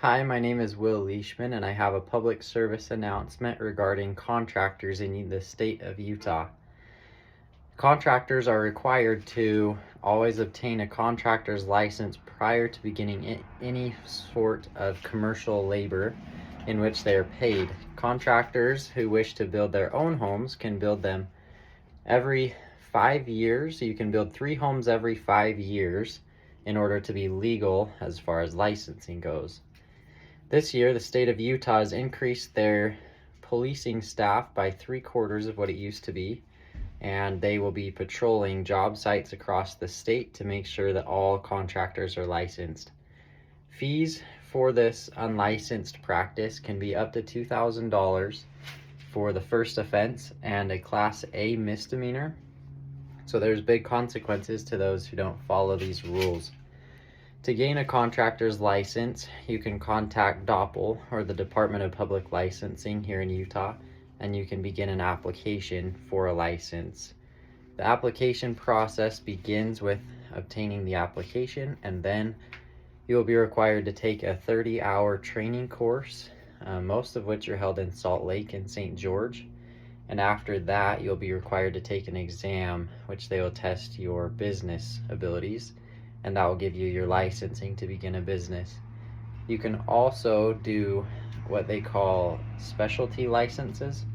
Hi, my name is Will Leishman, and I have a public service announcement regarding contractors in the state of Utah. Contractors are required to always obtain a contractor's license prior to beginning any sort of commercial labor in which they are paid. Contractors who wish to build their own homes can build them every 5 years. You can build 3 homes every 5 years in order to be legal as far as licensing goes. This year, the state of Utah has increased their policing staff by 3/4 of what it used to be, and they will be patrolling job sites across the state to make sure that all contractors are licensed. Fees for this unlicensed practice can be up to $2,000 for the first offense and a Class A misdemeanor. So there's big consequences to those who don't follow these rules. To gain a contractor's license, you can contact DOPL, or the Department of Public Licensing here in Utah, and you can begin an application for a license. The application process begins with obtaining the application, and then you'll be required to take a 30-hour training course, most of which are held in Salt Lake and St. George. And after that, you'll be required to take an exam, which they will test your business abilities, and that will give you your licensing to begin a business. You can also do what they call specialty licenses,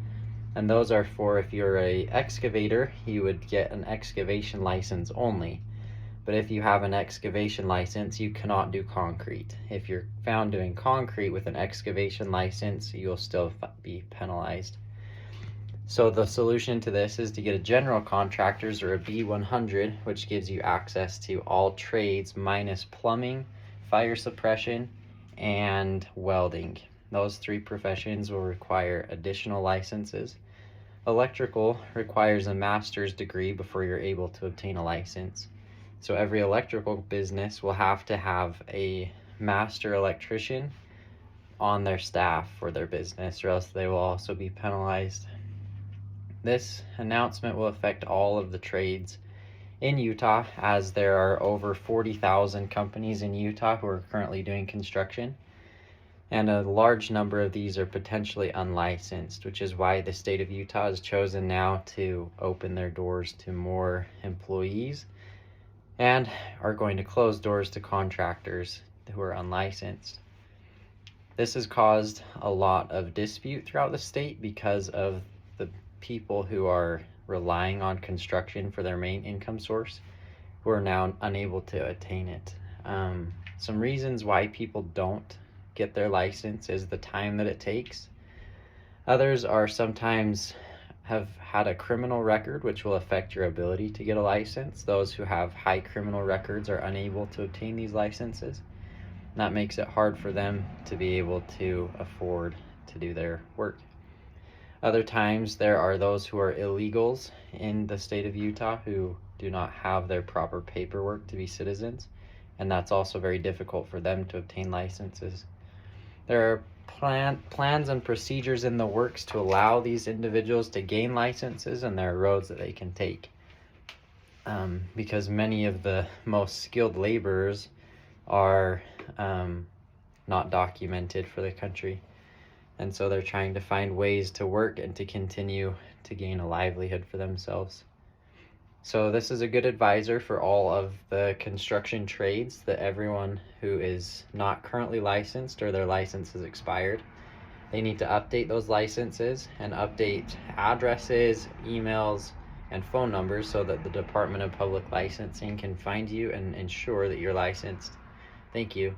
and those are for if you're an excavator, you would get an excavation license only. But if you have an excavation license, you cannot do concrete. If you're found doing concrete with an excavation license, you'll still be penalized. So the solution to this is to get a general contractor's or a B100, which gives you access to all trades minus plumbing, fire suppression, and welding. Those 3 professions will require additional licenses. Electrical requires a master's degree before you're able to obtain a license. So every electrical business will have to have a master electrician on their staff for their business, or else they will also be penalized. This announcement will affect all of the trades in Utah, as there are over 40,000 companies in Utah who are currently doing construction, and a large number of these are potentially unlicensed, which is why the state of Utah has chosen now to open their doors to more employees and are going to close doors to contractors who are unlicensed. This has caused a lot of dispute throughout the state because of the people who are relying on construction for their main income source who are now unable to attain it. Some reasons why people don't get their license is the time that it takes. Others are sometimes have had a criminal record, which will affect your ability to get a license. Those who have high criminal records are unable to obtain these licenses. That makes it hard for them to be able to afford to do their work. Other times there are those who are illegals in the state of Utah who do not have their proper paperwork to be citizens, and that's also very difficult for them to obtain licenses. There are plans and procedures in the works to allow these individuals to gain licenses, and there are roads that they can take, because many of the most skilled laborers are not documented for the country. And so they're trying to find ways to work and to continue to gain a livelihood for themselves. So this is a good advisor for all of the construction trades, that everyone who is not currently licensed or their license is expired, they need to update those licenses and update addresses, emails, and phone numbers so that the Department of Public Licensing can find you and ensure that you're licensed. Thank you.